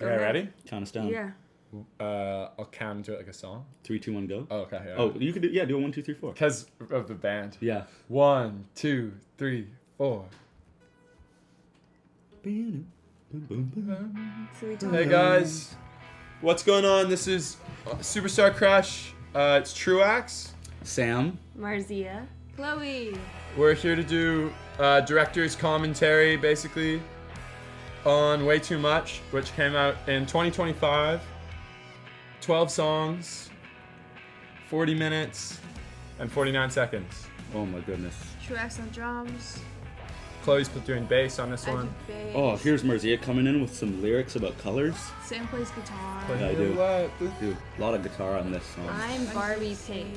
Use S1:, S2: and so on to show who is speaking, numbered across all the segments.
S1: Okay, ready?
S2: Count us down.
S3: Yeah.
S1: I'll count into it like a song.
S2: 3, 2, 1, go.
S1: Oh, okay. Yeah.
S2: Oh, you could do, do a 1, 2, 3, 4.
S1: Because of the band.
S2: Yeah.
S1: 1, 2, 3, 4. Hey guys, what's going on? This is Superstar Crush. It's Truax.
S2: Sam.
S3: Marzia. Chloe.
S1: We're here to do director's commentary, basically, on Way Too Much, which came out in 2025. 12 songs, 40 minutes, and 49 seconds.
S2: Oh my goodness.
S3: Truax on drums.
S1: Chloe's doing bass on this
S3: I
S1: one.
S3: do bass.
S2: Oh, here's Marzia coming in with some lyrics about colors.
S3: Sam plays guitar.
S2: Yeah, I do.
S1: What?
S2: Dude, a lot of guitar on this song.
S3: I'm Barbie Pink.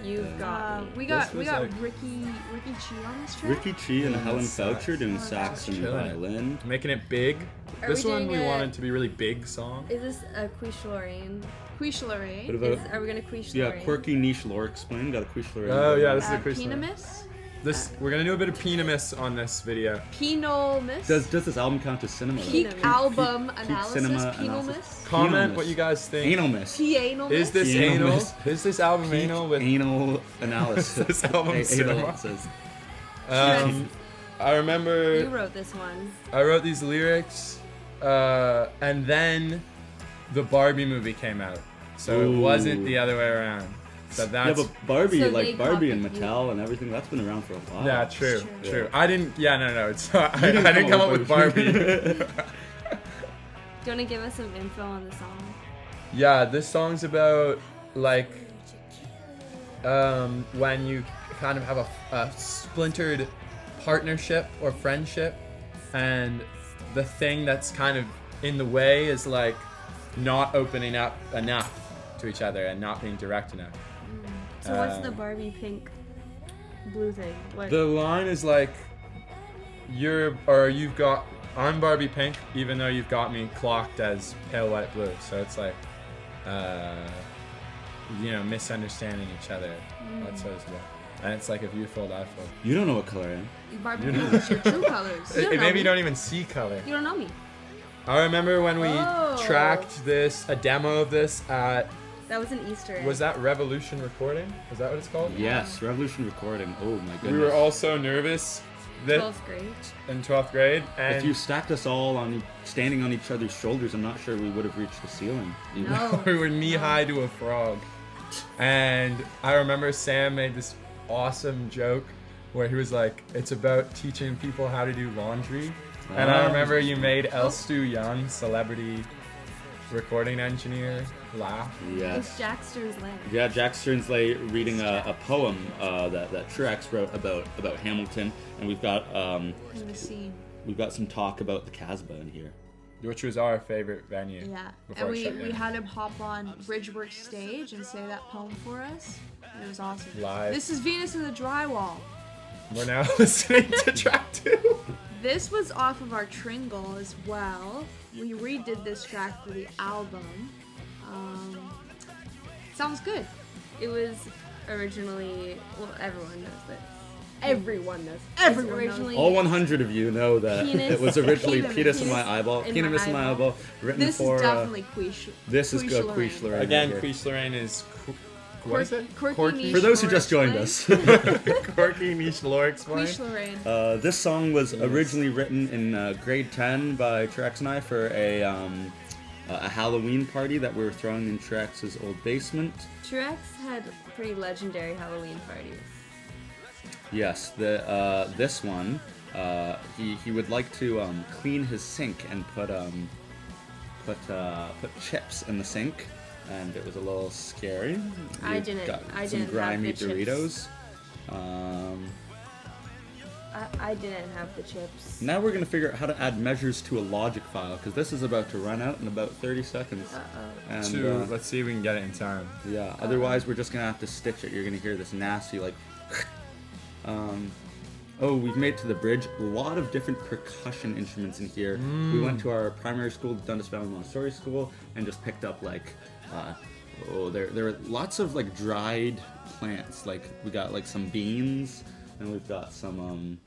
S3: You've got me.
S4: We got
S1: was
S4: like...
S1: like-
S4: Ricky Chi on this track.
S2: Ricky Chi and Helen
S1: sax.
S2: Foucher doing sax and
S1: Chilling.
S2: violin.
S1: Making it big.
S3: Are
S1: This
S3: we
S1: one
S3: doing
S1: we
S3: a-
S1: wanted to be really big song.
S3: Is this a Quiche Lorraine?
S4: Quiche Lorraine.
S2: What about,
S3: Are we gonna Quiche
S2: yeah,
S3: Lorraine?
S2: quirky niche lore explain. Got a quiche lore.
S1: Oh, yeah, this is a quiche
S4: Pinamis.
S1: We're gonna do a bit of Pinamis on this video.
S4: Pinomis.
S2: Does this album count as cinema? though?
S4: Peak
S3: Pinamis.
S4: album
S2: Peak
S4: analysis.
S2: cinema
S4: Pinomis.
S2: analysis.
S1: Comment
S2: Anal
S1: what
S2: miss.
S1: you guys think.
S2: Anal miss.
S4: Pianomis.
S1: Is this
S2: Anal
S1: anal?
S2: miss.
S1: Is this album
S2: Peak
S1: anal with
S2: anal analysis.
S1: This album
S2: Anal,
S1: cinema.
S2: it says.
S1: I remember
S3: You wrote this one.
S1: I wrote these lyrics, and then the Barbie movie came out, so it
S2: Ooh.
S1: wasn't the other way around. So
S2: Yeah,
S1: that's
S2: but Barbie,
S3: So
S2: like
S3: they
S2: Barbie and
S3: copied you.
S2: Mattel and everything, that's been around for a while.
S1: yeah, true,
S3: True.
S1: true.
S2: Yeah.
S1: I didn't. Yeah, no. It's I
S2: You
S1: didn't come up with Barbie.
S3: Do you wanna give us some info on the song?
S1: Yeah, this song's about like when you kind of have a splintered partnership or friendship, and the thing that's kind of in the way is like not opening up enough to each other and not being direct enough.
S3: So what's the Barbie Pink blue thing? What?
S1: The line is like, you've got, I'm Barbie Pink, even though you've got me clocked as pale white blue. So it's like, misunderstanding each other. That's what it's about. And it's like if you fold, I fold.
S2: You don't know what color I am.
S4: Barbie
S1: You
S4: Pink
S1: know-
S4: is your true colors.
S3: You don't know
S1: Maybe
S3: me.
S1: you don't even see color.
S3: You don't know me.
S1: I remember when we
S3: Oh.
S1: tracked a demo of this at,
S3: That was an Easter egg.
S1: was that Revolution Recording? Is that what it's called?
S2: Yes, Revolution Recording. Oh my goodness.
S1: We were all so nervous that
S3: 12th grade?
S1: in 12th grade. And
S2: If you stacked us all standing on each other's shoulders, I'm not sure we would have reached the ceiling.
S3: No.
S1: we were knee high to a frog. And I remember Sam made this awesome joke where he was like, it's about teaching people how to do laundry. And I
S2: Oh.
S1: remember you made Elstu Young, celebrity recording engineer, laugh.
S2: Yes.
S3: It's Jack Stern's Land.
S2: Yeah, Jack Sternsley reading a poem that Truax wrote about Hamilton, and we've got
S4: In the scene.
S2: some talk about the Casbah in here.
S1: Which was our favorite venue.
S4: Yeah.
S1: Before
S4: And
S1: it
S4: we
S1: shut down.
S4: had him hop on Bridgeworks stage and say that poem for us. And it was awesome.
S1: Live.
S4: This is Venus in the Drywall.
S1: We're now listening to track 2.
S4: This was off of our Tringle as well. We redid this track for the album. Sounds good.
S3: It was originally, well, everyone knows this.
S4: Everyone knows.
S3: It's
S4: Everyone
S3: originally
S2: All 100 of you know that
S3: Penis-
S2: it was originally
S4: penis-
S2: Penis in my
S3: penis
S2: eyeball.
S3: in
S2: Penis
S3: my
S2: in my
S3: eyeball.
S2: eyeball. Written
S4: This
S2: for
S4: is definitely Quiche.
S2: this is good
S4: Lorraine.
S2: Quiche Lorraine.
S1: Again,
S2: right here.
S1: Quiche Lorraine is, what is it?
S4: Quirky niche
S2: For those who
S4: lore
S2: just joined
S4: explain.
S2: us.
S1: Quirky niche lore explain.
S4: Quiche Lorraine.
S2: This song was originally written in grade 10 by Truax and I for a Halloween party that we were throwing in Truax's old basement.
S3: Truax had pretty legendary Halloween parties.
S2: Yes, this one, he would like to clean his sink and put chips in the sink, and it was a little scary.
S3: I
S2: We
S3: didn't-
S2: got
S3: I
S2: some
S3: didn't have
S2: grimy
S3: the chips.
S2: Doritos.
S3: I didn't have the chips.
S2: Now we're gonna figure out how to add measures to a logic file because this is about to run out in about 30 seconds. And
S1: Let's see if we can get it in time.
S2: yeah, otherwise we're just gonna have to stitch it. You're gonna hear this nasty like. Oh, we've made it to the bridge. A lot of different percussion instruments in here. We went to our primary school, Dundas Valley Montessori School, and just picked up like, there are lots of like dried plants. Like we got like some beans, and we've got some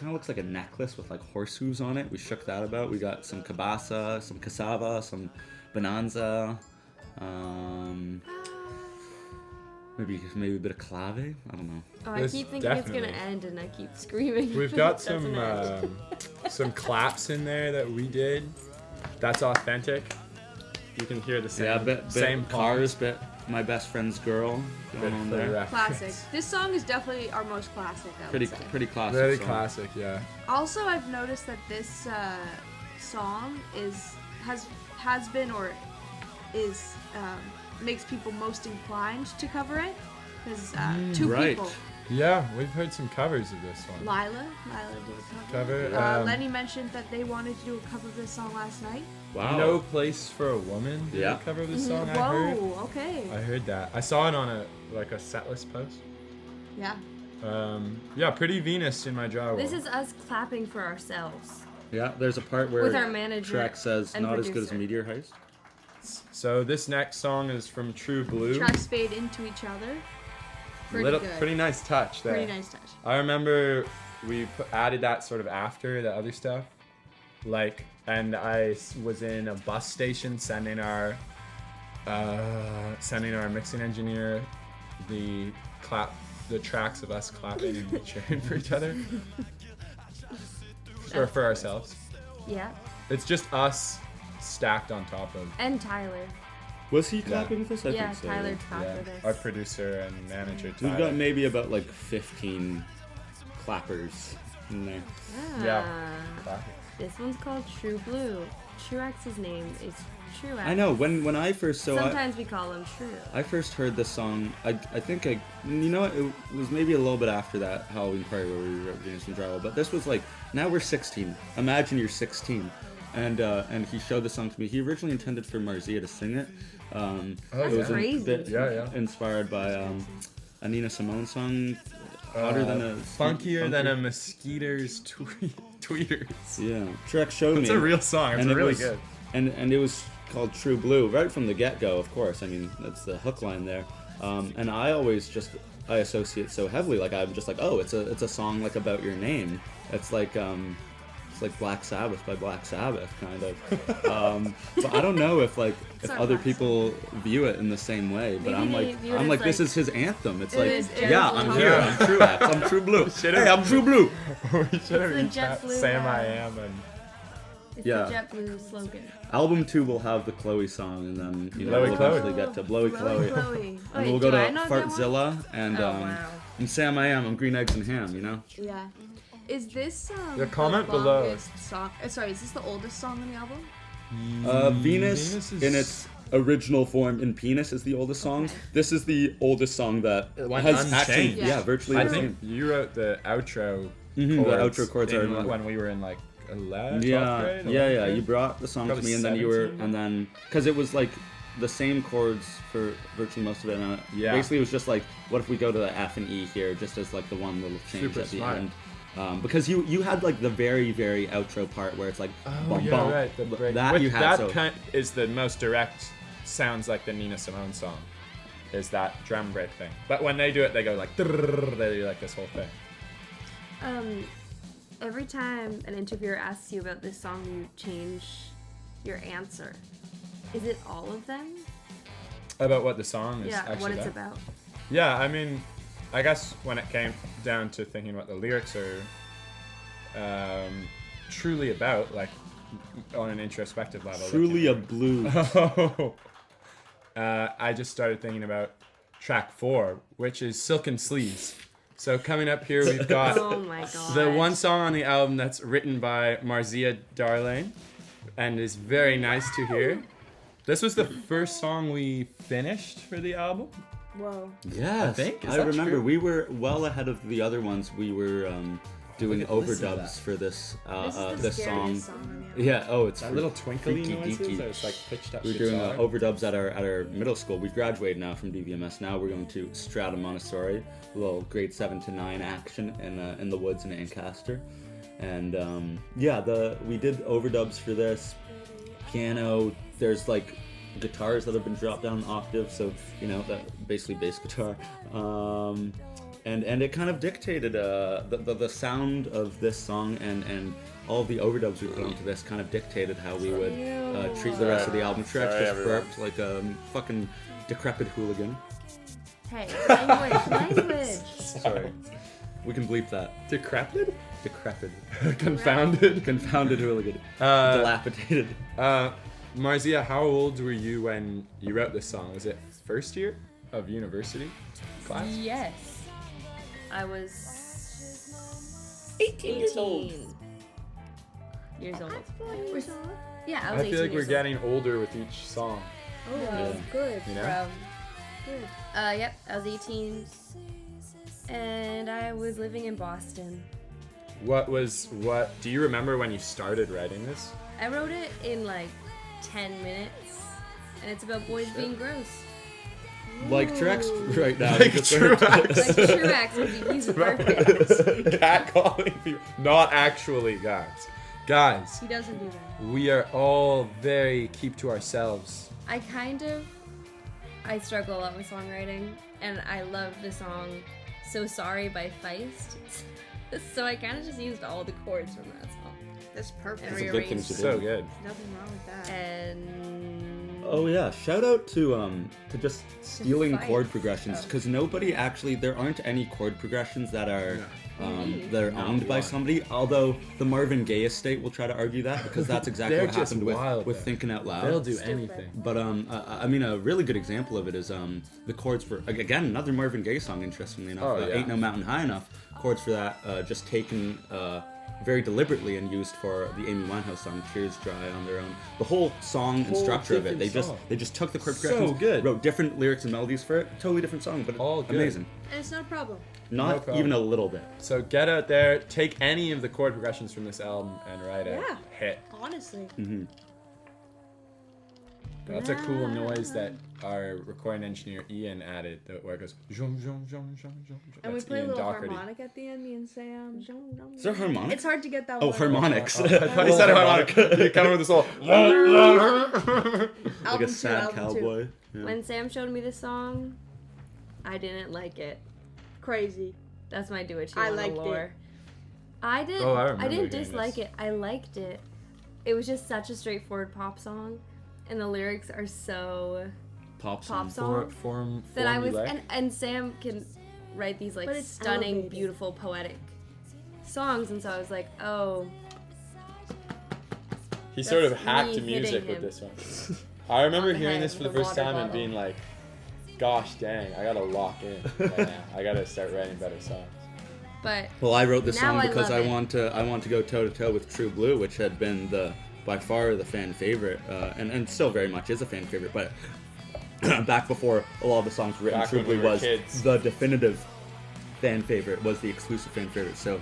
S2: kind of looks like a necklace with like horse hooves on it. We shook that about. We got some cabasa, some cassava, some bonanza, maybe a bit of clave. I don't know.
S3: Oh, I
S1: This
S3: keep thinking it's
S1: definitely-
S3: gonna end, and I keep screaming.
S1: We've
S3: but
S1: got
S3: it doesn't end.
S1: some claps in there that we did. That's authentic. You can hear the same.
S2: Yeah, bit
S1: same
S2: cars, bit my best friend's girl going on there.
S4: Classic. This song is definitely our most classic, I would say.
S2: Pretty classic.
S1: Very
S2: song.
S1: classic, yeah.
S4: Also, I've noticed that this song has been or is makes people most inclined to cover it because two
S2: right.
S4: people,
S1: Yeah, we've heard some covers of this one.
S4: Lila did a
S1: Cover,
S4: Lenny mentioned that they wanted to do a cover of this song last night.
S2: Wow.
S1: No Place for a Woman did
S2: Yeah.
S1: a cover of this song, I heard.
S4: Whoa, okay.
S1: I heard that. I saw it on a setlist post.
S4: Yeah.
S1: Yeah, Pretty Venus in my drawer.
S3: This is us clapping for ourselves.
S2: Yeah, there's a part where
S3: With our manager
S2: track says
S3: and
S2: not as good as
S3: producer.
S2: Meteor Heist.
S1: So this next song is from True Blue.
S4: Tracks fade into each other. Pretty good.
S1: Pretty nice touch there.
S4: Pretty nice touch.
S1: I remember we added that sort of after the other stuff. And I was in a bus station sending our mixing engineer the tracks of us clapping and cheering for each other. Or for ourselves.
S3: Yeah.
S1: It's just us stacked on top of
S3: And Tyler.
S2: Was he clapping with us? I
S3: Yeah,
S2: think so.
S3: Tyler clapped with us.
S1: our producer and manager.
S2: We've
S1: Tyler.
S2: got maybe about like 15 clappers in there.
S1: Yeah.
S3: Ah, this one's called True Blue. Truax's name is Truax.
S2: I know when I first
S3: Sometimes we call him True.
S2: I first heard this song. I think you know what, it was maybe a little bit after that Halloween party where we were doing some drywall. But this was like, now we're 16. Imagine you're 16, and he showed the song to me. He originally intended for Marzia to sing it.
S3: That's
S2: it was
S3: crazy.
S2: a bit
S1: Yeah.
S2: inspired by a Nina Simone song, hotter than a
S1: funkier than a mosquito's tweeters.
S2: Yeah, Trek showed
S1: It's
S2: me.
S1: a real song. It's
S2: and it
S1: really
S2: was,
S1: good.
S2: And it was called True Blue right from the get-go, of course. I mean, that's the hook line there. And I always I associate so heavily. Like, I'm just like, oh, it's a song like about your name. It's like Black Sabbath by Black Sabbath, kind of. But I don't know if
S3: our
S2: other
S3: Black
S2: people view it in the same way. But
S3: Maybe they view it as,
S2: this
S3: like-
S2: is his anthem. It's
S4: It
S2: like,
S4: is
S2: yeah,
S4: Jared
S2: I'm
S4: Blue.
S2: here.
S1: Yeah.
S2: I'm Truax. I'm True Blue. Hey, I'm True Blue.
S1: We should have
S3: the
S1: each
S3: JetBlue
S1: Sam
S3: vibe.
S1: I Am and
S3: It's
S2: Yeah.
S3: the JetBlue slogan.
S2: Album 2 will have the Chloe song, and then
S1: Blowy
S2: we'll
S1: Chloe.
S2: eventually get to Blowy Chloe.
S4: Chloe.
S2: And
S3: Wait,
S2: we'll go
S3: do I
S2: to
S3: know that one?
S2: Fartzilla and
S3: Oh, wow.
S2: and Sam I Am. I'm Green Eggs and Ham. You know.
S4: Yeah. Is this
S1: The comment below.
S4: longest song? Sorry, is this the oldest song on the album?
S2: Venus
S1: is
S2: in its original form in Penis is the oldest song.
S4: Okay.
S2: This is the oldest song that
S1: It went
S2: has actually,
S1: unchanged.
S2: yeah, virtually
S1: I
S2: the
S1: think
S2: same.
S1: you wrote the outro.
S2: Mhm, the
S1: chords
S2: outro chords are in-
S1: when we were in like 11th, 12th
S2: Yeah,
S1: grade.
S2: yeah.
S1: 11th grade?
S2: You brought the song to
S1: Probably
S2: me, and then you were,
S1: 17.
S2: and then because it was like the same chords for virtually most of it. And
S1: Yeah.
S2: basically, it was just like, what if we go to the F and E here, just as like the one little change
S1: Super
S2: at the
S1: smart.
S2: end. Because you had like the very outro part where it's like
S1: Oh
S2: bum,
S1: yeah,
S2: bum.
S1: right. The break.
S2: That
S1: Which
S2: you had
S1: that
S2: so
S1: kind is the most direct. Sounds like the Nina Simone song. Is that drum break thing? But when they do it, they go like. They do like this whole thing.
S3: Every time an interviewer asks you about this song, you change your answer. Is it all of them?
S1: About what the song is
S3: Yeah,
S1: actually
S3: what it's about.
S1: Yeah, I mean, I guess when it came down to thinking what the lyrics are truly about, like on an introspective level.
S2: truly a
S1: looking-
S2: blue.
S1: I just started thinking about track 4, which is Silken Sleeves. So coming up here, we've got
S3: Oh my god.
S1: the one song on the album that's written by Marzia Darlane and is very nice to hear. This was the first song we finished for the album.
S4: Whoa.
S2: Yes,
S1: I think. Is
S2: I
S1: that
S2: remember
S1: true?
S2: we were well ahead of the other ones. We were doing
S1: Look at- listen to
S2: overdubs
S1: that.
S2: for this
S4: This is the
S2: this
S4: scariest
S2: song.
S4: song on the album.
S2: Yeah. Oh, it's
S1: That little twinkly
S2: freaky
S1: noises.
S2: deaky.
S1: It's like pitched up
S2: We were doing
S1: guitar.
S2: overdubs at our middle school. We graduated now from DVMS. Now we're going to Strata Montessori, a little grade 7 to 9 action in the woods in Ancaster. And we did overdubs for this. Piano. There's like guitars that have been dropped down an octave, so that basically bass guitar. and it kind of dictated the sound of this song and all of the overdubs we put onto this kind of dictated how we would treat the rest of the album. Trex
S1: Sorry,
S2: just
S1: everyone.
S2: burped like a fucking decrepit hooligan.
S3: Hey, language.
S1: Sorry.
S2: We can bleep that.
S1: Decrepit?
S2: Decrepit.
S1: Confounded.
S2: Confounded hooligan.
S1: Uh,
S2: Dilapidated.
S1: Marzia, how old were you when you wrote this song? Was it first year of university class?
S3: Yes. I was 18 years old. Yeah, I was
S1: I
S3: 18
S1: feel like we're
S3: years
S1: getting older with each song.
S4: Oh,
S2: Yeah.
S4: good.
S1: You know?
S4: Good.
S3: Yep, I was 18. And I was living in Boston.
S1: What do you remember when you started writing this?
S3: I wrote it in like 10 minutes. And it's about boys being gross.
S2: Like Trex right now.
S1: Like
S2: because
S1: Truex.
S3: Like Truex would be, he's perfect.
S1: Catcalling people. Not actually, guys. Guys,
S4: He doesn't do that.
S1: we are all very keep to ourselves.
S3: I struggle a lot with songwriting. And I love the song So Sorry by Feist. So I kind of just used all the chords from that song.
S4: That's perfect.
S3: And
S2: That's a good thing
S3: rearranged
S2: to do.
S1: So good.
S4: Nothing wrong with that.
S3: And
S2: Oh yeah, shout out to just stealing
S3: Fight.
S2: chord progressions
S3: Oh.
S2: because nobody actually there aren't any chord progressions that are that are
S1: Not
S2: owned by
S1: one.
S2: somebody. Although the Marvin Gaye estate will try to argue that because that's exactly
S1: They're
S2: what
S1: just
S2: happened
S1: wild,
S2: with
S1: though.
S2: Thinking Out Loud.
S1: They'll do
S3: Stupid.
S1: anything.
S2: But I mean, a really good example of it is the chords for again another Marvin Gaye song. Interestingly enough,
S1: Oh, yeah.
S2: Ain't No Mountain High Enough. Chords for that just taken very deliberately and used for the Amy Winehouse song Tears Dry on their own. The whole song and
S1: Whole
S2: structure of it,
S1: different
S2: they
S1: song.
S2: just took the chord
S1: So
S2: progressions,
S1: good.
S2: wrote different lyrics and melodies for it. Totally different song, but
S1: All good.
S2: amazing.
S4: And it's not a problem.
S1: No
S2: Not
S1: problem.
S2: even a little bit.
S1: So get out there, take any of the chord progressions from this album and write a
S4: Yeah.
S1: hit.
S4: Honestly.
S1: That's a cool noise that our recording engineer Ian added, where it goes. Zhum, zhum, zhum, zhum, zhum.
S4: And we
S1: That's
S4: play a
S1: Ian
S4: little
S1: Doherty.
S4: harmonic at the end, me and Sam.
S2: Is there harmonics?
S4: It's hard to get that
S2: Oh,
S4: one.
S2: harmonics.
S1: I thought he said harmonic. He kind of with this whole.
S2: like
S4: Album
S2: a sad
S4: two, album two.
S2: cowboy. Yeah.
S3: when Sam showed me this song, I didn't like it.
S4: Crazy.
S3: That's my do it.
S4: I liked it.
S3: I didn't.
S1: Oh, I
S3: I
S1: remember
S3: didn't
S1: hearing
S3: dislike
S1: this.
S3: it. I liked it. It was just such a straightforward pop song, and the lyrics are so
S2: Pop song.
S3: song that I was.
S1: formulaic.
S3: And Sam can write these like
S4: But it's
S3: stunning,
S4: elevated.
S3: beautiful, poetic songs, and so I was like, oh,
S1: He sort of
S3: That's
S1: hacked
S3: me
S1: music
S3: hitting
S1: with
S3: him.
S1: this one. I remember
S3: On the
S1: hearing
S3: head
S1: this for the
S3: with a
S1: first
S3: water
S1: time and
S3: bottle.
S1: being like, gosh dang, I gotta lock in right now. I gotta start writing better songs.
S3: but
S2: Well, I wrote this
S3: Now
S2: song
S3: I
S2: because
S3: love
S2: I
S3: it.
S2: want to go toe to toe with True Blue, which had been by far the fan favorite, and still very much is a fan favorite. But back before a lot of the songs written,
S1: Back
S2: True
S1: when we
S2: Blue
S1: were
S2: was
S1: kids.
S2: the definitive fan favorite, was the exclusive fan favorite. So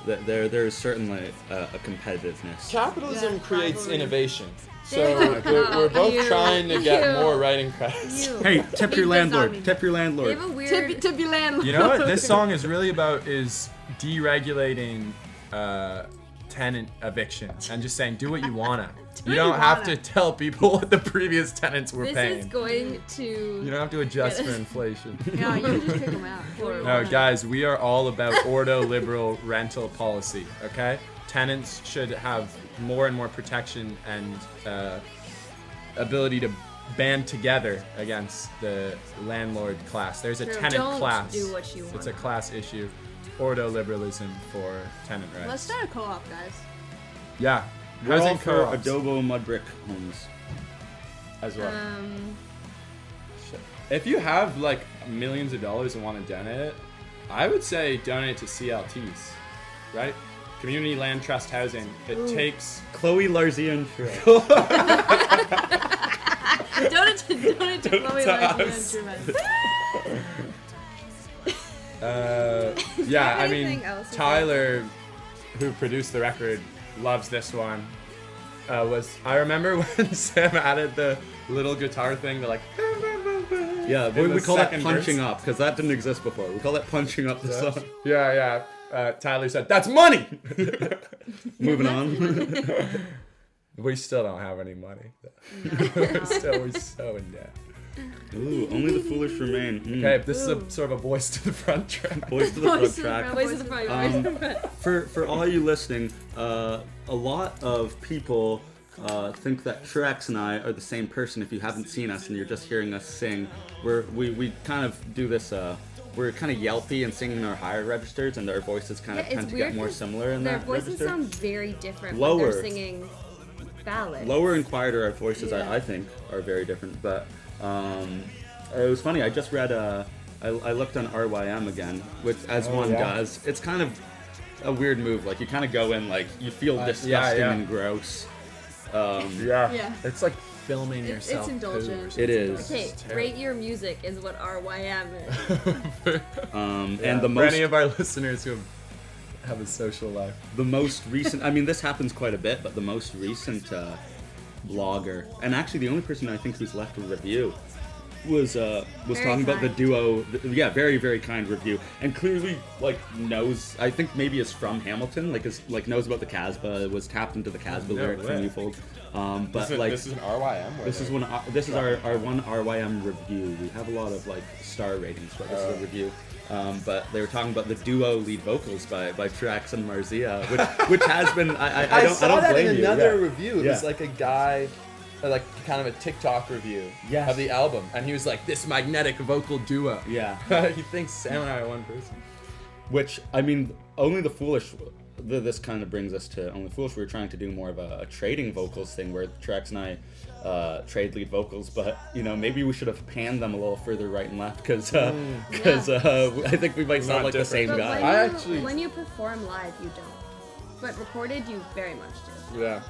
S2: there is certainly a competitiveness.
S1: Capitalism
S4: Yeah,
S1: creates
S4: rivalry.
S1: innovation. So
S3: There you
S1: we're both
S3: go.
S1: trying to get
S3: You.
S1: more writing credits.
S3: you,
S2: Hey, tip
S4: He
S2: your
S4: does not
S2: landlord.
S4: mean
S2: Tip your
S3: they
S2: landlord.
S3: have a weird.
S4: Tip your landlord.
S1: You know what this song is really about is deregulating tenant eviction and just saying do what you wanna. You
S4: what
S1: don't
S4: you
S1: have
S4: wanna.
S1: to tell people what the previous tenants were
S3: This
S1: paying.
S3: is going to.
S1: You don't have to adjust for inflation.
S4: No, you just kick him out.
S3: Or-
S1: No, guys, we are all about ordo-liberal rental policy, okay? Tenants should have more and more protection and ability to band together against the landlord class. There's a
S3: True.
S1: tenant
S3: Don't
S1: class.
S3: do what you
S1: It's a
S3: want.
S1: class issue. Ordo-liberalism for tenant rights.
S4: Let's start a co-op, guys.
S1: Yeah.
S2: We're all
S1: Housing
S2: for
S1: co-ops
S2: adobo mud brick homes.
S1: as well.
S3: Um,
S1: If you have like millions of dollars and want to donate it, I would say donate it to CLTs, right? Community Land Trust Housing. It takes
S2: Chloe Larzian.
S4: Donate to Chloe
S1: to us.
S4: Larson.
S1: yeah, I
S4: anything
S1: mean,
S4: else to
S1: Tyler, who produced the record, loves this one. I remember when Sam added the little guitar thing, the like.
S2: Yeah,
S1: in
S2: we
S1: the
S2: call that
S1: second
S2: punching
S1: verse.
S2: up because that didn't exist before. We call that punching up the song.
S1: Yeah. Tyler said, "That's money."
S2: Moving on.
S1: We still don't have any money. We're so in debt.
S2: Ooh, Only the Foolish Remain.
S1: Okay, this is
S3: Ooh.
S1: a sort of a voice to the front track.
S2: Boys to the Front
S4: Voice to the
S2: track.
S4: Front.
S3: Voice of the front. Voice of the front.
S2: For all you listening, a lot of people think that Truex and I are the same person. If you haven't seen us and you're just hearing us sing, we kind of do this. We're kind of yelpy and singing in our higher registers, and our voices kind of
S3: Yeah, it's
S2: tend to
S3: weird
S2: get more
S3: 'cause
S2: similar in
S3: Their
S2: that
S3: voices
S2: register.
S3: sound very different when
S2: Lower.
S3: they're singing ballads.
S2: Lower and quieter our voices,
S3: Yeah.
S2: I think, are very different. But it was funny. I just read. I looked on RYM again, which as one
S1: yeah.
S2: does. It's kind of a weird move. Like you kind of go in like you feel disgusting
S1: yeah.
S2: and gross.
S4: Yeah.
S1: It's like filming
S4: It's
S1: yourself.
S4: indulgent.
S2: It is.
S3: Okay, rate your music is what RYM is.
S2: And the
S1: For any
S2: most
S1: of our listeners who have a social life.
S2: recent. I mean, this happens quite a bit, but the most recent blogger, and actually the only person I think who's left a review, was talking about the
S3: kind.
S2: duo. Yeah, very very kind review, and clearly like knows. I think maybe is from Hamilton, knows about the Casbah. Was tapped into the Casbah
S1: No
S2: lyric from
S1: way.
S2: Newfold. But
S5: This is an RYM.
S2: this is our one RYM review. We have a lot of like star ratings, but this is a review. But they were talking about the duo lead vocals by Truex and Marzia, which has been I don't
S5: that
S2: blame
S5: in
S2: you.
S5: another
S2: yeah.
S5: review. It
S2: Yeah.
S5: was like a guy, like kind of a TikTok review
S2: Yes.
S5: of the album, and he was like,
S1: This magnetic vocal duo.
S2: Yeah.
S1: He thinks Sam and I are one person.
S2: Which I mean, Only the Foolish. This kind of brings us to Only the Foolish. We were trying to do more of a trading vocals thing where Truex and I trade lead vocals, but maybe we should have panned them a little further right and left because I think we might sound
S1: Not
S2: like the same
S3: But
S2: guy.
S3: when you perform live, you don't. But recorded, you very much do.
S1: Yeah.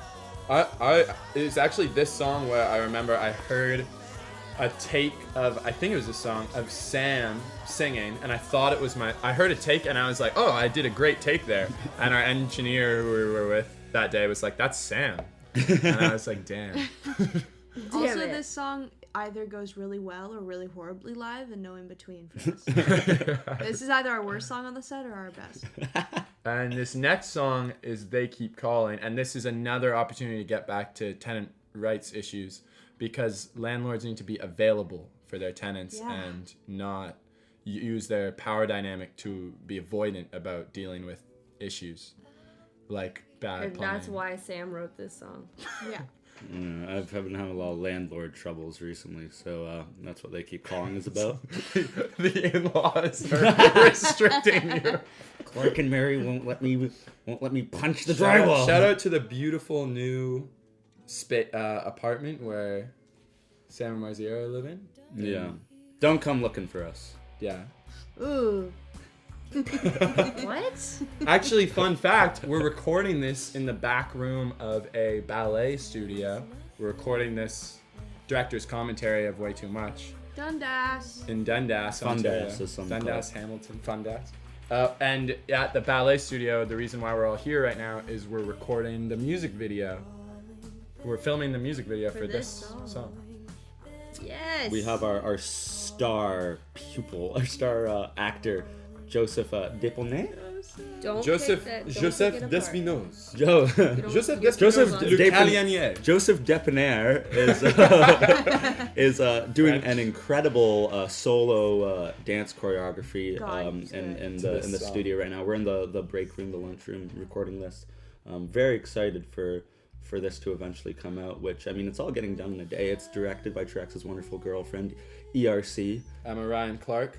S1: It's actually this song where I remember I heard a take of, I think it was a song of Sam singing, and I thought it was I heard a take and I was like, oh, I did a great take there. And our engineer who we were with that day was like, that's Sam. And I was like, damn.
S4: Also,
S3: Damn it.
S4: this song either goes really well or really horribly live, and no in between for us. This is either our worst song on the set or our best.
S1: And this next song is They Keep Calling, and this is another opportunity to get back to tenant rights issues because landlords need to be available for their tenants
S4: Yeah.
S1: and not use their power dynamic to be avoidant about dealing with issues like bad
S3: And
S1: plumbing.
S3: that's why Sam wrote this song.
S4: Yeah.
S2: I've been having a lot of landlord troubles recently, so that's what They Keep Calling is about.
S1: The in-laws are restricting you.
S2: Clark and Mary won't let me punch the
S1: Shout
S2: drywall.
S1: out to the beautiful new apartment where Sam and Marzia live in.
S2: Yeah. Don't come looking for us.
S1: Yeah.
S3: Ooh. What?
S1: Actually, fun fact, we're recording this in the back room of a ballet studio. We're recording this director's commentary of Way Too Much
S4: Dundas.
S1: in Dundas,
S2: Fundas,
S1: Ontario.
S2: as some
S1: Dundas,
S2: call
S1: Hamilton, Fundas. And at the ballet studio, the reason why we're all here right now is we're recording the music video. We're filming the music video for this song.
S3: Yes.
S2: We have our star pupil, our star actor, Joseph Deponay.
S3: Don't
S5: Joseph
S3: pick that- don't
S5: Joseph
S3: pick it apart.
S5: Despinoz.
S2: Joe.
S5: Joseph
S2: Joseph
S5: Despinoz.
S2: De-
S1: Le Calianier.
S2: Joseph Deponaire is doing an incredible solo dance choreography
S4: God, he's
S2: in
S4: good.
S2: the
S1: this
S2: the
S1: song.
S2: studio right now. We're in the break room, the lunchroom, recording this. Very excited for this to eventually come out. Which I mean, it's all getting done in a day. It's directed by Truex's wonderful girlfriend, ERC.
S1: Emma Ryan Clark.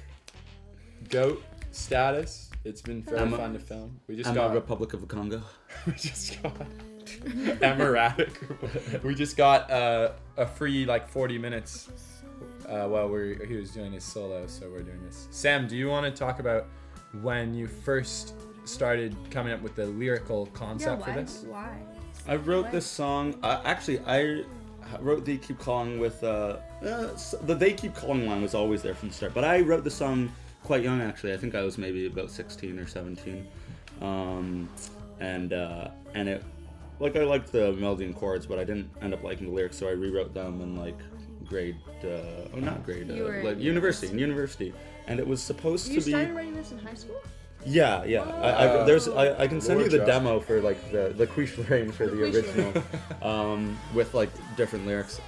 S1: GOAT status. It's been very
S2: Emma-
S1: fun to film. We just
S2: Emma,
S1: got
S2: Republic of the Congo.
S1: we just got Emiratic. We just got a free 40 minutes while he was doing his solo, so we're doing this. Sam, do you want to talk about when you first started coming up with the lyrical concept for this?
S4: Why?
S2: I wrote this song. Actually, I wrote They Keep Calling with the They Keep Calling line was always there from the start. But I wrote the song quite young, actually. I think I was maybe about 16 or 17, and it I liked the melody and chords, but I didn't end up liking the lyrics, so I rewrote them in
S3: You were in
S2: university, and it was supposed
S4: You
S2: to be.
S4: started writing this in high school?
S2: Yeah. I can send you the
S1: Lord
S2: demo for the Quiche Lorraine for the
S4: Quiche
S2: original, with different lyrics.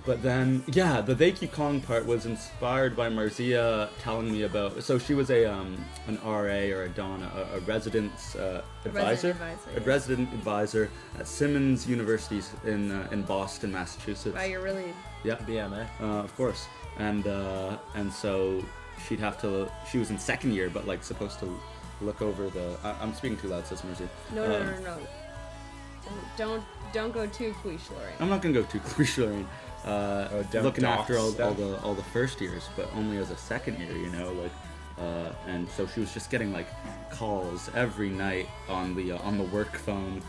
S2: But then, yeah, the They Keep Calling part was inspired by Marzia telling me about. So she was an RA or a Don, a residence advisor,
S3: advisor,
S2: a resident advisor at Simmons University in Boston, Massachusetts.
S3: Wow, you're really
S2: Yeah,
S5: BMA.
S2: of course. And so she'd have to. She was in second year, but like supposed to look over the. I'm speaking too loud, says Marzia.
S3: no. Don't go too cliche, Lorraine.
S2: I'm not gonna go too cliche, Lorraine.
S1: don't
S2: Looking after
S1: dox
S2: all the first years, but only as a second year, you know, like, and so she was just getting like calls every night on the work phone,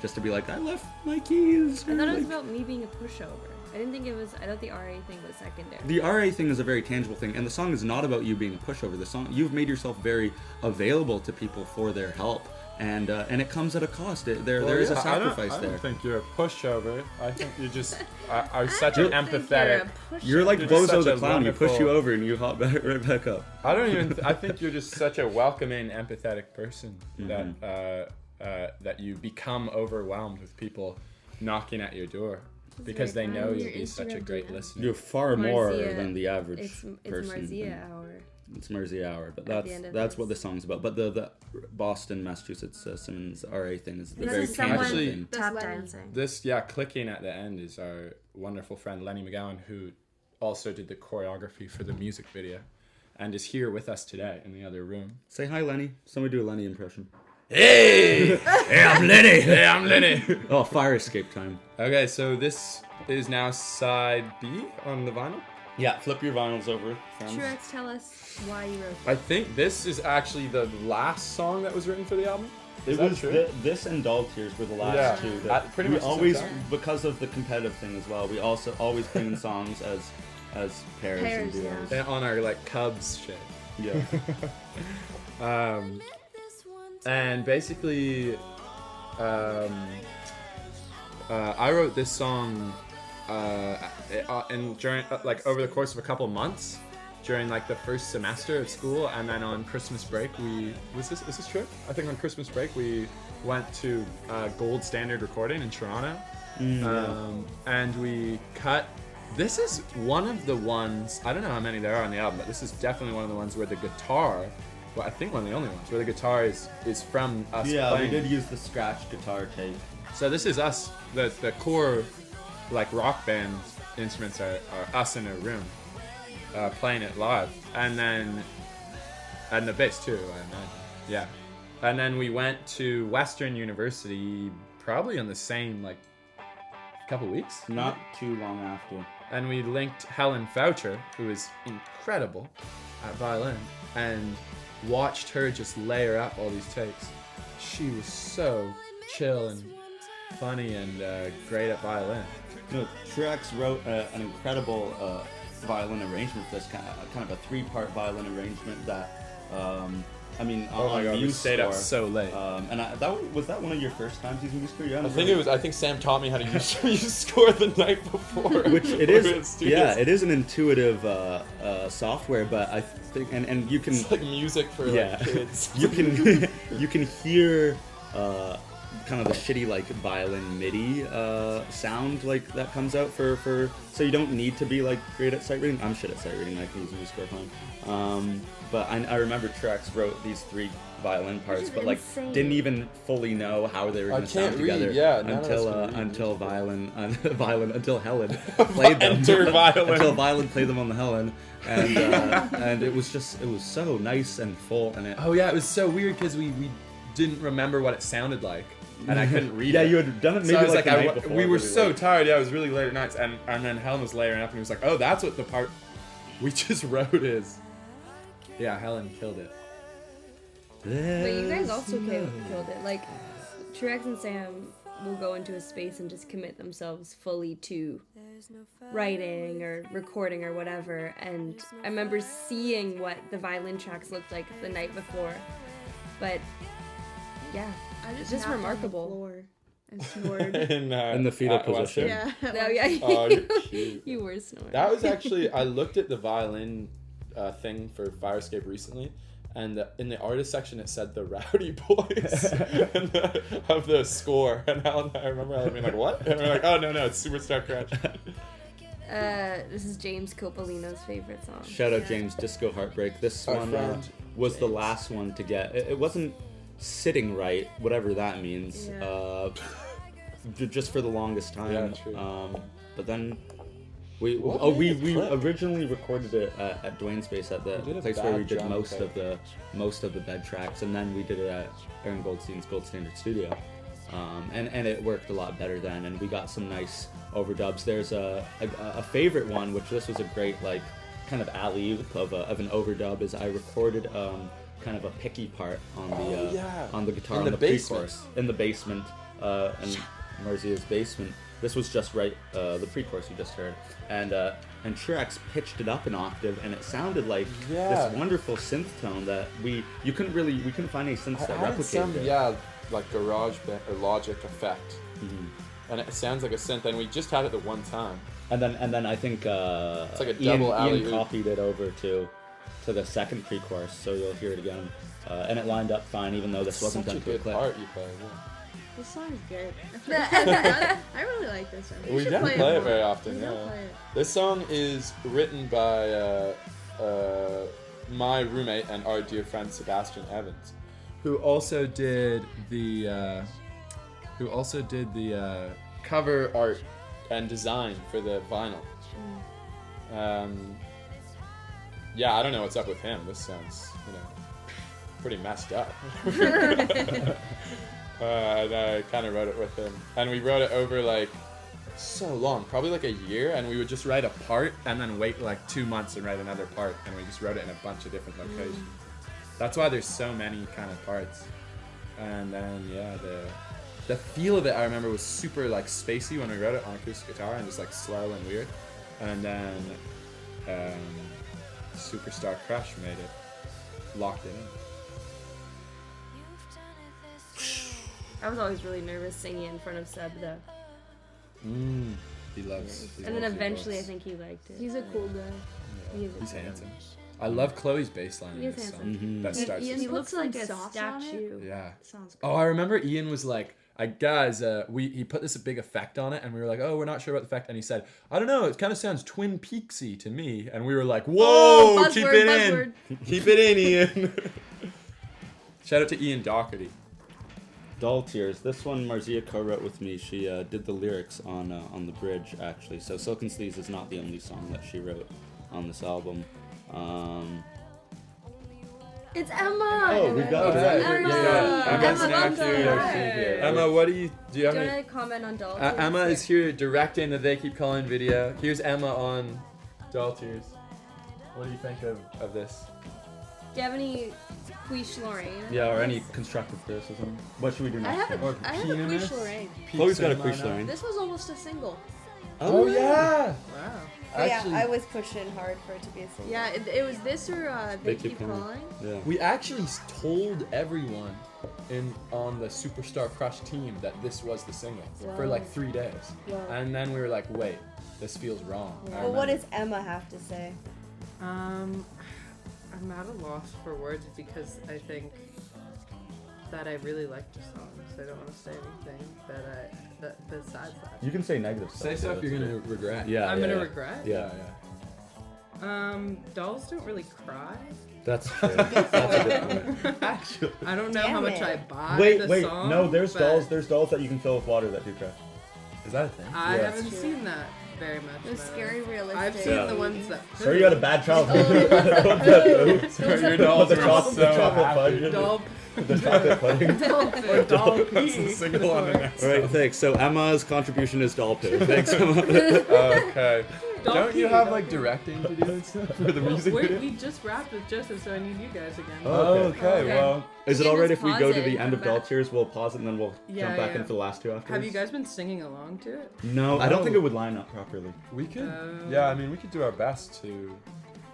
S2: just to be like, I left my keys.
S3: I
S2: or,
S3: thought it was
S2: like-
S3: about me being a pushover. I didn't think it was. I thought the RA thing was secondary.
S2: The RA thing is a very tangible thing, and the song is not about you being a pushover. The song, you've made yourself very available to people for their help, and it comes at a cost. There is a sacrifice
S1: I
S2: there.
S1: don't think you're a pushover. I think you just are such an
S3: I think
S1: empathetic.
S2: You're like
S1: You're just
S2: Bozo
S1: such
S2: the
S1: a
S2: Clown. You push
S1: wonderful-
S2: you over and you hop back, right back up.
S1: I don't even. I think you're just such a welcoming, empathetic person that you become overwhelmed with people knocking at your door because they know you'll be such a great listener.
S2: You're far more
S3: Marzia,
S2: than the average
S3: It's
S2: person.
S3: Marzia hour.
S2: It's Marzia hour, but
S3: At the end of
S2: that's
S3: this.
S2: what the song's about. But the Boston, Massachusetts Simmons RA thing is the
S3: This
S2: very
S3: is
S2: tangible
S3: someone
S2: thing.
S3: tap
S4: That's Lenny.
S3: dancing.
S1: This, clicking at the end is our wonderful friend Lenny McGowan, who also did the choreography for the music video and is here with us today in the other room.
S2: Say hi, Lenny. Somebody do a Lenny impression.
S1: Hey! Hey, I'm Lenny! Hey, I'm Lenny!
S2: Oh, fire escape time.
S1: Okay, so this is now side B on the vinyl.
S2: Yeah, flip your vinyls over, friends.
S3: Truex, tell us why you wrote
S1: I think this is actually the last song that was written for the album. Is
S2: It
S1: that
S2: was
S1: true?
S2: this and Doll Tears were the last
S1: Yeah.
S2: two.
S1: Pretty
S2: we
S1: much the same
S2: always,
S1: time.
S2: because of the competitive thing as well, we also always bring in songs as pairs and
S3: Pairs,
S2: duos.
S3: yeah.
S1: And on our like Cubs shit.
S2: Yeah.
S1: And basically, I wrote this song during like over the course of a couple months during like the first semester of school, and then on Christmas break is this true? I think on Christmas break we went to Gold Standard Recording in Toronto, and we cut. This is one of the ones, I don't know how many there are on the album, but this is definitely one of the ones where the guitar, well, I think one of the only ones where the guitar is from us
S2: Yeah,
S1: playing.
S2: we did use the scratch guitar tape.
S1: So this is us, the core, like rock band instruments are us in a room, playing it live, and the bass too, I imagine. Yeah, and then we went to Western University probably on the same like couple weeks,
S2: Not too long after.
S1: and we linked Helen Foucher, who is incredible at violin, and watched her just layer up all these takes. She was so chill and funny and great at violin.
S2: No, Truex wrote an incredible violin arrangement for this kind of a three-part violin arrangement that, I mean,
S1: Oh my
S2: on
S1: god, we
S2: Muse
S1: stayed up
S2: score,
S1: so late.
S2: and was that one of your first times using Muse score? Yeah,
S5: I think Sam taught me how to use score the night before.
S2: Which it
S5: We were in
S2: is.
S5: studios.
S2: Yeah, it is an intuitive software, but I think and you can
S5: It's like music for
S2: Yeah.
S5: like kids.
S2: you can hear kind of the shitty like violin MIDI sound like that comes out for so you don't need to be like great at sight reading. I'm shit at sight reading. I can use Muse score fine. But I remember Truex wrote these three violin parts,
S3: is
S2: but like
S3: insane.
S2: didn't even fully know how they were
S5: I
S2: going to sound
S5: can't read,
S2: together
S5: yeah, none of us
S2: until
S5: can read
S2: until until Helen played them.
S1: Enter violin.
S2: Until violin played them on the Helen, and it was so nice and full, and it.
S1: Oh yeah, it was so weird because we didn't remember what it sounded like, and I couldn't read
S2: Yeah,
S1: it.
S2: you had done it maybe
S1: So I was
S2: like the night before.
S1: we were
S2: really
S1: so
S2: late.
S1: tired. Yeah, it was really late at night, and then Helen was layering up, and he was like, "Oh, that's what the part we just wrote is." Yeah, Helen killed it.
S3: But you guys also killed it. Like, Truex and Sam will go into a space and just commit themselves fully to writing or recording or whatever. And I remember seeing what the violin tracks looked like the night before. But yeah,
S4: I
S3: it's just
S4: napped on the
S3: remarkable.
S4: floor and snored.
S2: In the fetal
S1: at Western.
S2: position.
S4: Yeah.
S3: Oh yeah,
S1: Oh, you're cute.
S3: you were snoring.
S1: That was actually, I looked at the violin thing for Firescape recently, and in the artist section it said the Rowdy Boys of the score, and I remember Helen being like, "What?" And we're like, "Oh no, it's Superstar Crash."
S3: This is James Copolino's favorite song.
S2: Shout out James, Disco Heartbreak. This
S5: Our
S2: one
S5: friend
S2: was the
S5: James.
S2: last one to get. It wasn't sitting right, whatever that means.
S4: Yeah.
S2: Just for the longest time.
S5: Yeah, true.
S2: But then we
S5: What
S2: we
S5: made it click?
S2: originally recorded it at Dwayne's Space at the
S5: We did a
S2: place where we
S5: bad
S2: did
S5: drum
S2: most of the bed tracks, and then we did it at Aaron Goldstein's Gold Standard Studio. And it worked a lot better then, and we got some nice overdubs. There's a favorite one, which this was a great like kind of alley-oop of an overdub. Is I recorded kind of a picky part on the guitar
S5: In
S2: on
S5: the
S2: the
S5: basement.
S2: pre-chorus in the basement in Marzia's basement. This was just right the pre-chorus you just heard, and Truex pitched it up an octave, and it sounded like
S5: Yeah.
S2: this wonderful synth tone that we couldn't find any synths that
S5: I had
S2: replicated
S5: some,
S2: it.
S5: like Garage or Logic effect, and it sounds like a synth. And we just had it the one time.
S2: And then I think
S5: like a
S2: Ian
S5: double alley-oop.
S2: copied it over to the second pre-chorus, so you'll hear it again, and it lined up fine, even though this wasn't
S5: Such a
S2: done to a
S5: good
S2: clip.
S5: part you played. Yeah.
S4: This song is good. I really like this one.
S5: We
S4: should
S5: don't play it
S4: more.
S5: very often.
S4: We
S5: Yeah.
S4: don't play it.
S5: This song is written by my roommate and our dear friend Sebastian Evans.
S1: Who also did the
S5: Cover art and design for the vinyl. Yeah, I don't know what's up with him. This sounds, pretty messed up. And I kind of wrote it with him, and we wrote it over like so long, probably like a year, and we would just write a part and then wait like 2 months and write another part, and we just wrote it in a bunch of different locations. That's why there's so many kind of parts. And then the feel of it, I remember, was super like spacey when we wrote it on acoustic guitar, and just like slow and weird. And then Superstar Crush made it, locked it in.
S3: I was always really nervous singing in front of Seb though.
S1: He loves.
S3: And then eventually I think he liked it.
S4: He's a cool guy.
S3: He is a
S1: He's
S3: cool
S1: handsome. I love Chloe's bass line
S3: He
S1: in
S3: is
S1: this song.
S3: handsome.
S1: That starts.
S4: Ian
S1: this
S3: He
S1: song.
S3: looks
S4: Put
S3: like
S4: some
S3: a
S4: sauce on it?
S3: statue.
S1: Yeah.
S4: Sounds good.
S1: Oh, I remember Ian was like, guys, he put this big effect on it, and we were like, oh, we're not sure about the effect, and he said, I don't know, it kind of sounds Twin Peaksy to me, and we were like, whoa,
S4: Oh,
S1: keep
S4: buzzword,
S1: it
S4: buzzword.
S1: in, keep it in, Ian. Shout out to Ian Doherty.
S2: Dull Tears. This one Marzia co-wrote with me. She did the lyrics on the bridge actually. So Silken Sleeves is not the only song that she wrote on this album.
S3: It's Emma!
S2: Oh, we've got
S3: It's
S2: that.
S3: Emma!
S1: Emma's
S3: Emma
S1: an
S3: Lundgren.
S1: actor.
S3: Hi.
S1: Emma, what do you have?
S3: Do you
S1: Any,
S3: want to comment on Doll
S1: Emma is here directing the They Keep Calling video. Here's Emma on Doll Tears. What do you think of this?
S3: Do you have any quiche Lorraine?
S2: Yeah, or any constructive criticism. What should we do
S4: I
S2: next?
S4: have
S2: time?
S4: a Quiche
S1: Pianist?
S4: Lorraine.
S2: Chloe's got a
S1: Pizza
S2: Quiche
S1: Mana.
S2: Lorraine.
S4: This was almost a single.
S1: Oh yeah.
S4: Wow.
S1: Actually,
S3: I was pushing hard for it to be a single.
S4: Yeah, it was this or They Keep
S2: Calling.
S4: Calling.
S2: Yeah.
S1: we actually told everyone on the Superstar Crush team that this was the single for
S3: Wow.
S1: like 3 days,
S3: Wow.
S1: and then we were like, wait, this feels wrong. I
S3: Well, what
S1: remember.
S3: does Emma have to say?
S6: I'm at a loss for words because I think that I really like the song, so I don't want to say anything that besides that.
S2: You can say negative stuff.
S1: Say stuff you're gonna regret.
S2: Yeah.
S6: I'm
S2: yeah,
S6: gonna
S2: yeah.
S6: regret.
S2: Yeah.
S6: Dolls don't really cry.
S2: That's true. That's a good point.
S1: Actually,
S6: I don't know
S3: Damn
S6: how much
S3: it.
S6: I buy
S2: Wait,
S6: the
S2: wait.
S6: song.
S2: No, there's
S6: but
S2: dolls. There's dolls that you can fill with water that do cry.
S1: is that a thing?
S6: I
S2: Yeah.
S6: haven't seen that very much.
S3: It was
S6: in my
S3: scary,
S6: life.
S3: realistic.
S6: I've seen
S2: Yeah.
S6: the ones that.
S2: Sir, you had a bad childhood.
S1: So your dolls
S2: the
S1: are
S2: chocolate,
S1: so
S2: the chocolate
S1: happy.
S2: fudge.
S6: Doll,
S2: The chocolate pudding.
S6: doll
S1: That's the
S6: pee.
S1: single on the next.
S2: All right, thanks. So Emma's contribution is doll poo. Thanks, Emma.
S1: Okay.
S6: Doll
S1: Don't you
S6: pee,
S1: have
S6: doll
S1: like
S6: pee.
S1: directing to do and stuff for the music video?
S6: We just wrapped with Joseph, so I need you guys again.
S1: Oh,
S2: Okay.
S1: okay. Well,
S2: Is it
S3: You can
S2: alright if
S3: just
S2: we
S3: pause
S2: go
S3: it
S2: to the
S3: and
S2: end
S3: come
S2: of Doll
S3: back.
S2: Tears? We'll pause it and then we'll
S6: Yeah,
S2: jump back
S6: yeah.
S2: into the last two afterwards.
S6: Have you guys been singing along to it?
S2: No, I don't
S1: Oh.
S2: think it would line up properly.
S1: we could.
S6: Oh.
S1: Yeah, I mean, we could do our best to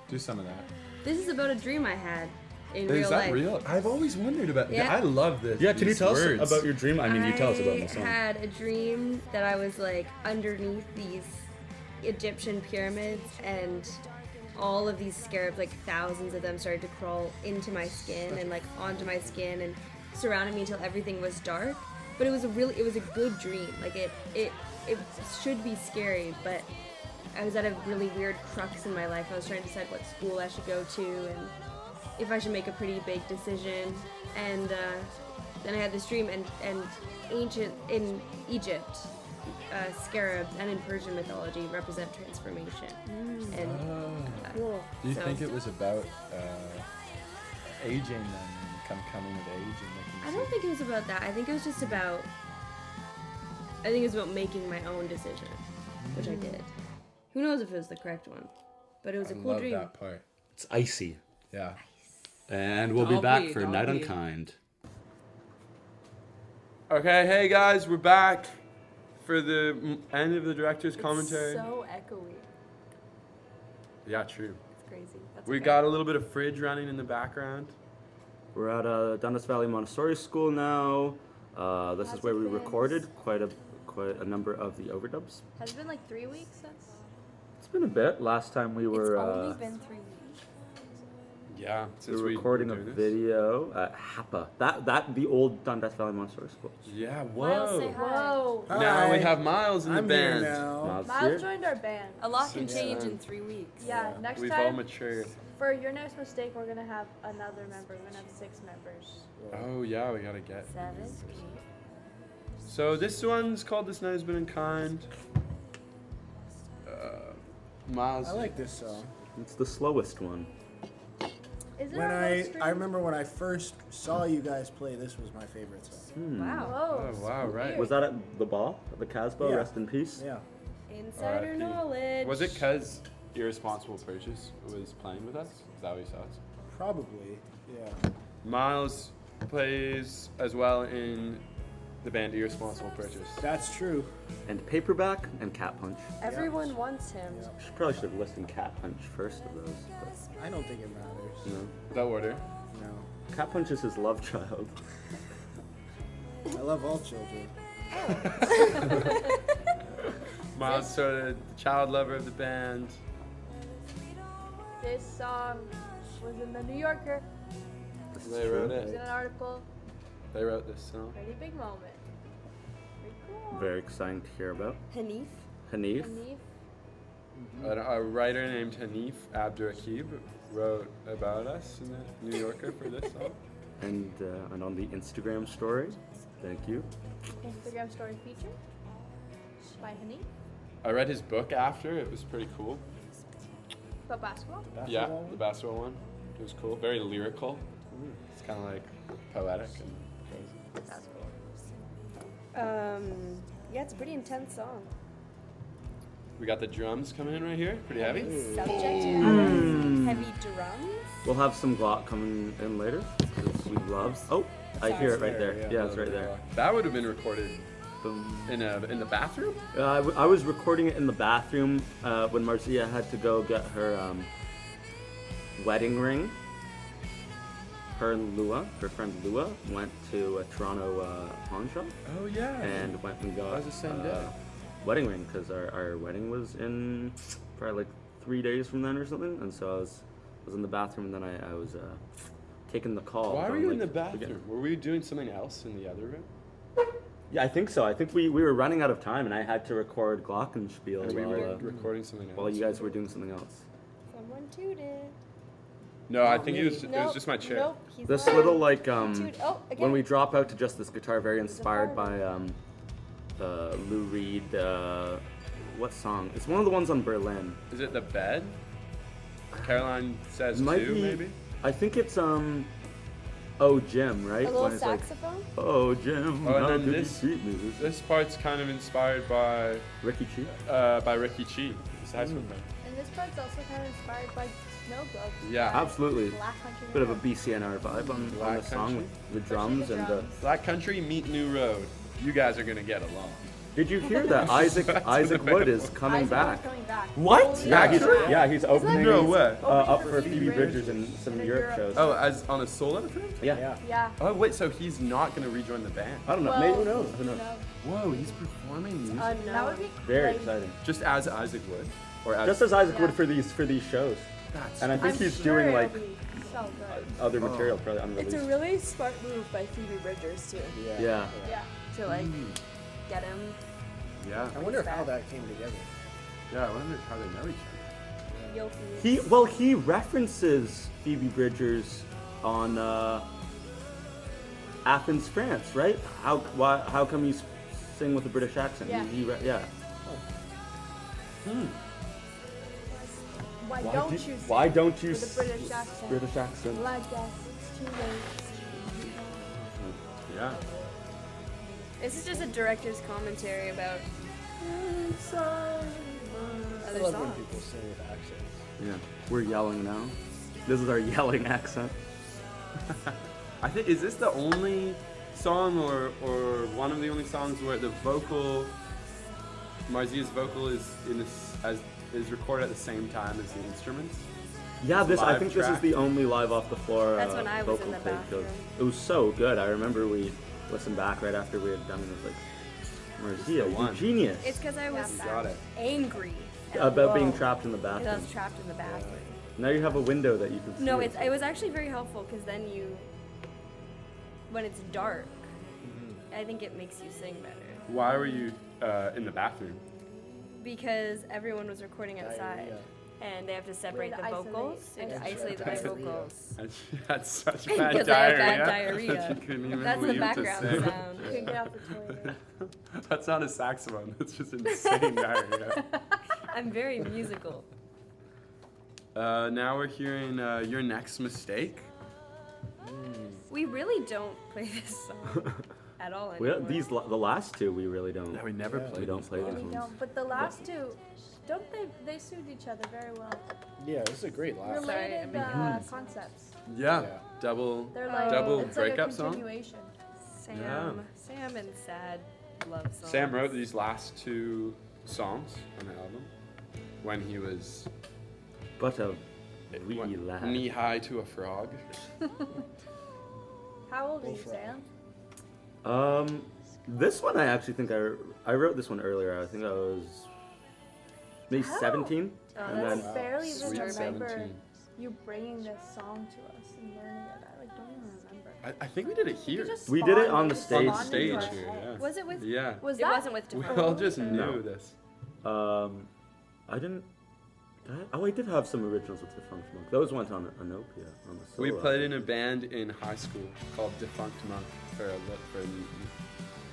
S1: do some of that.
S3: This is about a dream I had in real
S1: Is that
S3: life.
S1: real? I've always wondered about.
S3: Yeah.
S1: I love this.
S2: Yeah, can you
S1: these
S2: tell
S1: words.
S2: us about your dream? I mean, you tell us about the
S3: I
S2: song.
S3: had a dream that I was like underneath these Egyptian pyramids, and all of these scarabs, like thousands of them, started to crawl into my skin and like onto my skin and surrounded me until everything was dark. But it was a good dream. Like it should be scary, but I was at a really weird crux in my life. I was trying to decide what school I should go to and if I should make a pretty big decision. And then I had this dream, and ancient in Egypt, scarabs and in Persian mythology represent transformation. And
S4: Cool.
S5: Do you
S3: So-
S5: think it was about aging and coming of age and making
S3: I don't think it was about that. I think it was just about. I think it was about making my own decision, which I did. Who knows if it was the correct one, but it was a
S5: I
S3: cool
S5: love
S3: dream.
S5: that part.
S2: It's icy.
S5: Yeah.
S2: And we'll be back
S6: Dobby,
S2: for Night
S6: Dobby.
S2: Unkind.
S1: Okay, hey guys, we're back for the end of the director's commentary.
S4: So echoey.
S1: Yeah, true.
S4: It's crazy. That's
S1: We
S4: okay.
S1: got a little bit of fridge running in the background.
S2: We're at Dundas Valley Montessori School now. This is where we recorded quite a number of the overdubs.
S4: Has it been like 3 weeks since?
S2: It's been a bit. Last time we were
S4: It's only been 3 weeks.
S1: Yeah,
S2: we
S1: since
S2: were
S1: we
S2: recording a
S1: were doing this.
S2: video at HAPA. That the old Dundas Valley Montessori School.
S1: Yeah,
S4: Miles, say
S1: whoa.
S4: hi. Whoa.
S1: Now we
S7: Hi.
S1: have Miles in the
S7: I'm here
S1: band.
S7: now.
S2: Miles
S4: Miles
S2: here.
S4: joined our band.
S3: A lot can
S1: Since
S3: change
S1: then.
S3: in 3 weeks.
S4: Yeah, next
S1: We've all
S4: time,
S1: matured.
S4: for your next mistake, we're gonna have another member. We're gonna have 6 members.
S1: Oh yeah, we gotta get.
S4: 7, 8.
S1: So this one's called "This Night Has Been Unkind." Miles.
S7: I like this song.
S2: It's the slowest one.
S4: Is it
S7: When
S4: on both streams?
S7: I remember when I first saw you guys play, this was my favorite song.
S3: Wow.
S4: Whoa.
S1: Oh wow, right.
S2: Was that at the ball? At the Casbah?
S7: Yeah.
S2: Rest in peace.
S7: Yeah.
S3: Insider
S1: RIP.
S3: knowledge.
S1: Was it because Irresponsible Purchase was playing with us? Is that what you saw us?
S7: Probably. Yeah.
S1: Miles plays as well in the band Irresponsible Purchase.
S7: That's true.
S2: And Paperback and Cat Punch.
S3: Everyone wants him.
S2: Probably should have listed Cat Punch first of those. But,
S7: I don't think it matters.
S2: no.
S1: The order.
S7: No.
S2: Cat Punch is his love child.
S7: I love all children.
S1: Miles sort of the child lover of the band.
S4: This song was in the New Yorker.
S2: This is
S1: They
S2: true.
S1: wrote
S4: It was in
S1: it.
S4: an article.
S1: They wrote this song.
S4: Pretty big moment. Pretty cool.
S2: Very exciting to hear about.
S3: Hanif.
S2: Hanif.
S4: Hanif.
S1: A writer named Hanif Abdurraqib wrote about us in the New Yorker for this song.
S2: And on the Instagram story. Thank you.
S4: Instagram story feature by Hanif.
S1: I read his book after. It was pretty cool.
S4: About basketball.
S1: Yeah,
S7: Basketball
S1: the
S7: one?
S1: basketball one. It was cool. Very lyrical. It's kind of like poetic and crazy.
S4: That's cool.
S3: Yeah, it's a pretty intense song.
S1: We got the drums coming in right here. Pretty heavy.
S3: Subject heavy drums.
S2: We'll have some Glock coming in later. Because we love. Oh, I hear it right there. Yeah, it's right there.
S1: That would have been recorded
S2: Boom.
S1: in the bathroom.
S2: I was recording it in the bathroom when Marcia had to go get her wedding ring. Her and Lua, her friend Lua, went to a Toronto pawn shop
S1: Oh yeah.
S2: and went and got
S1: That was the same day.
S2: wedding ring because our wedding was in probably like 3 days from then or something. And so I was in the bathroom and then I was taking the call.
S1: Why were
S2: from,
S1: you in
S2: like,
S1: the bathroom? Were we doing something else in the other room?
S2: Yeah, I think so. I think we were running out of time and I had to record Glockenspiel
S1: And we were
S2: while,
S1: recording something else.
S2: while you guys were doing something else.
S3: Someone tooted.
S1: No, I think it was just my chair.
S3: Nope, he's
S2: This
S3: lying.
S2: little like
S3: Toot- oh, again.
S2: when we drop out to just this guitar, very
S3: There's a
S2: inspired by
S3: fire.
S2: Lou Reed. What song? It's one of the ones on Berlin.
S1: Is it the bed? Caroline says
S2: Might
S1: two,
S2: be-
S1: maybe.
S2: I think it's Oh Jim, right?
S3: A little
S2: When it's like,
S3: saxophone.
S2: oh Jim,
S1: Oh, and
S2: how
S1: then
S2: could
S1: this-
S2: you treat me?
S1: This part's kind of inspired by
S2: Ricky Cheap.
S1: Ricky Chi, the saxophone player.
S4: And this part's also kind of inspired by Snow Globes.
S1: Yeah.
S2: Absolutely.
S4: Black Country.
S2: Bit of a
S4: Road.
S2: BCNR vibe on
S1: Black
S2: the song
S1: Country.
S2: with the
S4: Especially
S2: drums
S4: the
S2: and
S4: drums.
S1: Black Country meet New Road. You guys are gonna get along.
S2: Did you hear that Isaac Wood is coming
S4: Isaac
S2: back?
S4: Is coming back.
S1: What?
S4: Holy
S2: Yeah,
S4: crap.
S2: he's opening.
S1: No way.
S2: Up for Phoebe Bridgers in some
S4: In a
S2: Europe
S4: Europe
S2: shows.
S1: Oh, as on a solo thing?
S2: Yeah.
S7: Yeah.
S4: Yeah.
S1: Oh wait, so he's not gonna rejoin the band?
S2: I don't know.
S4: Well,
S2: Maybe who knows? Who knows?
S4: no.
S1: Whoa, he's performing music
S4: That would be
S2: Very
S4: crazy.
S2: exciting.
S1: just as Isaac Wood, or as
S2: Just as Isaac
S4: Yeah.
S2: Wood for these shows,
S1: that's
S2: and I think
S4: I'm
S2: he's
S4: sure
S2: doing
S4: it'll
S2: like
S4: be so good.
S2: other material probably unreleased.
S8: It's a really smart move by Phoebe Bridgers too,
S2: Yeah.
S4: Yeah.
S8: to like get him.
S1: yeah.
S7: I wonder how that came together.
S5: Yeah, I wonder how they know each other.
S3: Yofi.
S2: He references Phoebe Bridgers on Athens, France, right? How come you sing with a British accent?
S8: Yeah.
S2: Yeah.
S8: Why don't you sing
S2: Why don't you
S8: with a British accent?
S2: British accent?
S8: Well, I guess it's too late.
S5: Yeah.
S3: This is just a director's commentary about
S7: I
S3: other
S7: love when
S3: songs.
S7: people sing with accents.
S2: Yeah. We're yelling now. This is our yelling accent.
S5: I think, is this the only song or one of the only songs where the vocal, Marzia's vocal is is recorded at the same time as the instruments?
S2: Yeah, I
S5: Live
S2: think this is
S5: track.
S2: the only live off the floor
S3: That's when I was
S2: vocal
S3: in the
S2: take.
S3: bathroom.
S2: It was so good. I remember we listened back right after we had done it. It was like, Marzia,
S5: the
S2: you
S5: one.
S2: genius.
S3: It's because I was
S5: Got it.
S3: angry at
S2: About being
S3: Whoa.
S2: trapped in the
S3: Because I
S2: bathroom.
S3: was trapped in the bathroom.
S2: Now you have a window that you can see.
S3: No, it was actually very helpful because then when it's dark, I think it makes you sing better.
S5: Why were you in the bathroom?
S3: Because everyone was recording outside.
S7: Diarrhea.
S3: And they have to separate
S8: to
S3: the vocals. They have to
S7: isolate.
S3: isolate the
S7: Diarrhea.
S3: vocals.
S5: And she had such bad
S3: Because I have bad
S5: diarrhea.
S3: diarrhea.
S5: that you couldn't even
S3: That's the
S5: believe to
S3: background
S5: sing.
S3: sound.
S8: You can get out the toilet.
S5: That's not a saxophone. That's just insane diarrhea.
S3: I'm very musical.
S5: Now we're hearing Your Next Mistake.
S3: We really don't play this song at all anymore.
S2: the last two we really don't.
S5: No, we never
S7: Yeah.
S5: played.
S2: We don't
S5: these
S2: play
S5: live.
S2: these
S8: We
S2: ones.
S8: don't, but the last two, don't they suit each other very well.
S7: Yeah, this is a great laugh.
S3: Sorry, I
S8: Related
S3: mean-
S8: concepts.
S5: Yeah,
S7: Yeah.
S5: double.
S8: They're like
S5: Double
S8: it's like a
S5: breakup song?
S8: continuation.
S3: Sam and Sad love songs.
S5: Sam wrote these last two songs on the album when he was
S2: But a wee lad.
S5: knee high to a frog.
S8: How old are you,
S7: Bullfrog.
S8: Sam?
S2: This one I actually think I wrote this one earlier. I think I was maybe
S8: How?
S2: 17,
S3: Oh,
S2: and
S8: I
S2: then
S7: Wow.
S8: barely even
S5: Sweet
S8: remember
S5: 17.
S8: you bringing this song to us and learning it. I like don't even remember.
S5: I think we did it
S8: You
S5: here.
S8: just
S2: We did it
S8: spawned
S2: on the
S8: it.
S2: stage.
S5: On the
S8: Spawned
S5: stage
S8: into our
S5: here,
S8: head.
S5: yeah.
S3: Was it with?
S5: Yeah.
S8: Was
S3: It
S8: that?
S3: wasn't with
S5: We
S3: Defunct.
S5: all just
S2: No.
S5: knew this.
S2: I didn't. I did have some originals with Defunct Monk. Those went on Anopia on the
S5: We
S2: solo
S5: played in
S2: album.
S5: a band in high school called Defunct Monk for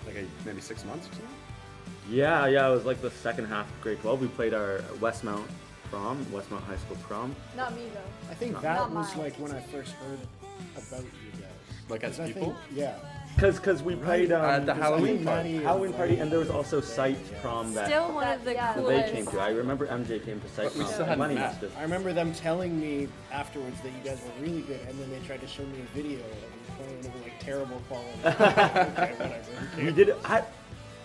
S5: like maybe 6 months or something.
S2: Yeah, it was like the second half of grade 12. We played our Westmount High School prom.
S8: Not me though.
S7: I think
S2: Not
S7: that
S8: Not
S7: was
S8: mine.
S7: like when I first heard about you guys.
S5: Like as
S7: 'Cause I
S5: people?
S7: think, yeah.
S2: Cause we played
S5: At the
S7: Because I
S5: Halloween
S7: think
S5: party.
S7: Maddie
S2: Halloween party, and there was
S7: Maddie
S2: also Sight prom that
S3: Still one of the
S8: Yeah.
S2: they
S3: coolest.
S2: came to. I remember MJ came to Sight
S5: But we
S2: prom.
S5: still hadn't
S2: Money
S5: met.
S2: must have.
S7: I remember them telling me afterwards that you guys were really good, and then they tried to show me a video of you playing it in like terrible quality. Okay, whatever.
S2: We did it at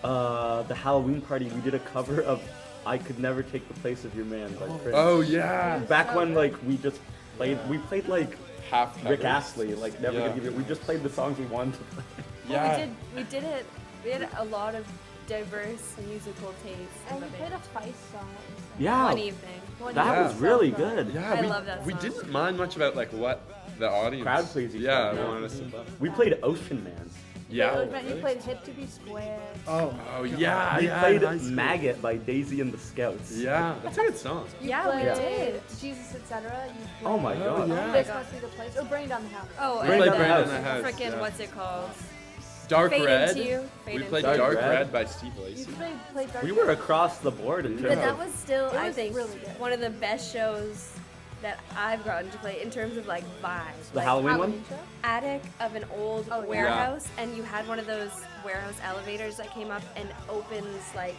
S2: the Halloween party. We did a cover of "I Could Never Take the Place of Your Man" by Prince.
S5: Oh yeah.
S2: Back when like we just played, we played like
S5: Half
S2: Rick
S5: covers.
S2: Astley, like Never
S5: Yeah.
S2: Gonna Give You. We just played the songs we wanted to play.
S5: Yeah.
S3: Well, we did it. We had a lot of diverse musical tastes in
S8: And
S3: the
S8: we played
S3: band.
S8: a Feist song.
S2: Yeah,
S3: One evening.
S2: that
S5: Yeah.
S2: was really good.
S5: Yeah,
S3: I
S5: we,
S3: love that
S5: we
S3: song.
S5: didn't mind much about like what the audience
S2: Crowd pleasing
S5: Yeah,
S2: stuff, yeah.
S5: wanted us to play.
S2: We played Ocean Man.
S5: Yeah.
S8: You played Hip to Be Square.
S7: Oh,
S5: Oh yeah.
S2: We
S5: yeah,
S2: played
S5: in high school.
S2: Maggot by Daisy and the Scouts.
S5: Yeah, that's a good song.
S8: You
S3: Yeah, we
S8: played
S3: did.
S8: Jesus, etc. You
S2: Oh my
S8: played
S2: god.
S5: yeah.
S8: This must be the place. Oh, Bring Down the House.
S3: Oh,
S2: Bring
S3: and
S2: Down the
S5: Bring Down
S2: House.
S5: the House,
S3: Frickin'
S5: yeah.
S3: what's it called?
S5: Dark
S3: Fade
S5: Red.
S3: Into You. Fade
S5: We
S3: Into
S5: played
S3: You.
S2: Dark
S5: Dark
S2: Red.
S5: Red by Steve
S8: You
S5: Lacy.
S8: played Dark
S2: We
S8: Red.
S2: were across the board in
S3: But
S2: terms
S3: that
S2: of.
S3: was still,
S8: It
S3: I
S8: was
S3: think,
S8: really good.
S3: one of the best shows that I've gotten to play in terms of like vibes.
S2: The
S3: like,
S2: Halloween one?
S8: Halloween show?
S3: attic of an old
S8: Oh, yeah.
S3: warehouse, and you had one of those warehouse elevators that came up and opens like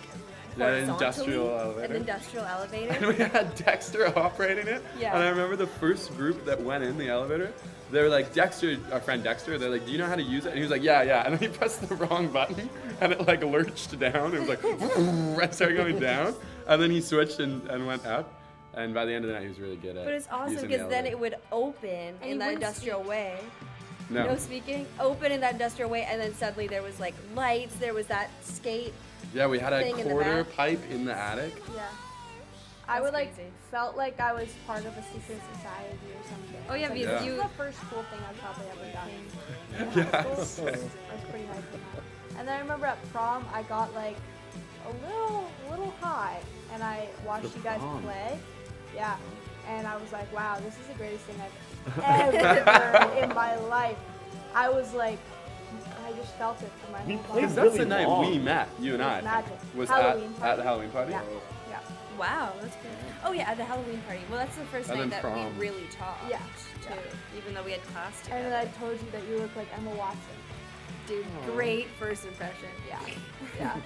S5: Yeah, an
S3: horizontally.
S5: industrial elevator.
S3: An industrial elevator.
S5: And we had Dexter operating it.
S3: Yeah.
S5: And I remember the first group that went in the elevator, they were like, Dexter, our friend Dexter, they're like, do you know how to use it? And he was like, yeah, yeah. And then he pressed the wrong button and it like lurched down. It was like, and started going down. And then he switched and went up. And by the end of the night, he was really good at
S3: But it's awesome
S5: using the
S3: because then
S5: elevator.
S3: it would open
S8: And
S3: in
S8: you
S3: that
S8: wouldn't
S3: industrial way.
S5: No.
S3: No speaking. Open in that industrial way, and then suddenly there was like lights. There was that skate.
S5: Yeah, we had a
S3: thing in the
S5: quarter
S3: back.
S5: pipe in the attic.
S8: Yeah. I would like
S3: crazy.
S8: felt like I was part of a secret society or something.
S3: Oh, yeah,
S8: It's like,
S3: because
S8: this
S3: you-
S8: is the first cool thing I've probably ever done. in
S5: Yeah,
S8: high school.
S5: same.
S8: I was pretty hyped for that. And then I remember at prom I got like a little high, and and I watched you guys
S2: bomb.
S8: play. Yeah, and I was like, wow, this is the greatest thing I've ever heard in my life. I was like, I just felt it for my
S2: We
S8: whole
S2: played
S8: body.
S5: That's
S2: really
S5: the night
S2: long.
S5: we met, you and
S8: It
S5: I.
S8: was magic.
S5: Was
S8: Halloween
S5: at the
S8: party.
S5: Halloween party?
S8: Yeah. Yeah.
S3: Wow, that's good. Oh yeah, at the Halloween party. Well, that's the first
S5: And
S3: night
S5: then
S3: that
S5: prom.
S3: we really talked.
S8: Yeah.
S3: Too, even though we had class together.
S8: And then I told you that you look like Emma Watson.
S3: Dude, great first impression.
S8: Yeah. Yeah.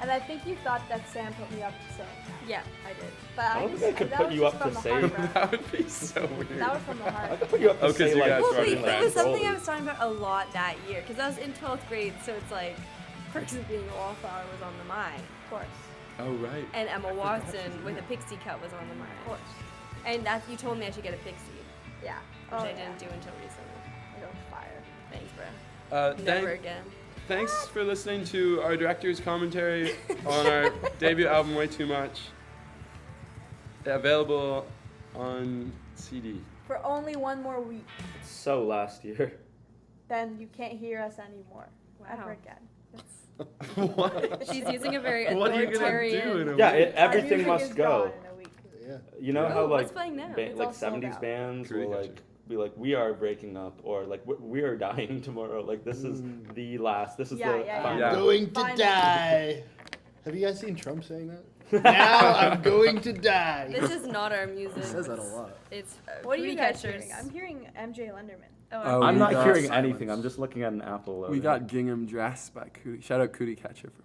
S8: And I think you thought that Sam put me up to sing.
S3: Yeah, I did.
S8: But
S2: I don't think I could
S8: that
S2: put
S8: was
S2: you
S8: just
S2: up
S8: from
S2: to
S8: the
S2: say
S8: heart, bro.
S5: That would be so weird.
S8: That was from the
S2: I
S8: heart.
S2: could put you up to
S5: Oh, 'cause
S2: say
S5: you
S2: like.
S5: guys were already
S3: It
S5: friends.
S3: was something I
S2: Rolling.
S3: was talking about a lot that year because I was in 12th grade, so it's like person being a wallflower was on the mind,
S8: Of course.
S5: Oh, right.
S3: and Emma Watson with a pixie cut was on the mind.
S8: Of course.
S3: And that you told me I should get a pixie,
S8: Yeah.
S3: which
S8: Oh,
S3: I
S8: yeah.
S3: didn't do until recently.
S8: It was fire.
S3: Thanks, bro.
S5: Thank,
S3: Never again.
S5: thanks for listening to our director's commentary on our debut album, Way Too Much. Available on CD.
S8: For only one more week,
S2: So last year.
S8: then you can't hear us anymore. Ever
S3: Wow.
S8: again.
S5: What?
S3: She's using a very
S5: What are you gonna
S3: authoritarian.
S5: do in a
S2: Yeah,
S5: week?
S2: everything
S8: Our music
S2: must
S8: is
S2: go.
S8: gone in a week.
S7: Yeah.
S2: You know
S3: Oh,
S2: how
S3: what's
S2: like
S3: playing now?
S8: It's
S2: like
S8: all sold
S2: 70s
S8: out.
S2: bands
S5: Cootie
S2: will
S5: Catcher.
S2: like be like, we are breaking up, or like we are dying tomorrow. Like this is the last. This is
S8: Yeah,
S2: the
S8: yeah, yeah.
S2: final.
S5: Yeah.
S7: Going to
S8: Finally.
S7: die. Have you guys seen Trump saying that? Now I'm going to die.
S3: This is not our music.
S7: He says that a lot.
S3: It's
S8: What are
S3: Cootie
S8: you guys
S3: Catchers.
S8: hearing? I'm hearing MJ Lenderman.
S9: Oh,
S2: I'm
S9: we
S2: not
S9: got
S2: hearing
S9: silence.
S2: anything. I'm just looking at an apple.
S9: We
S2: over
S9: got
S2: here.
S9: Gingham Dress by Cootie. Shout out Cootie Catcher for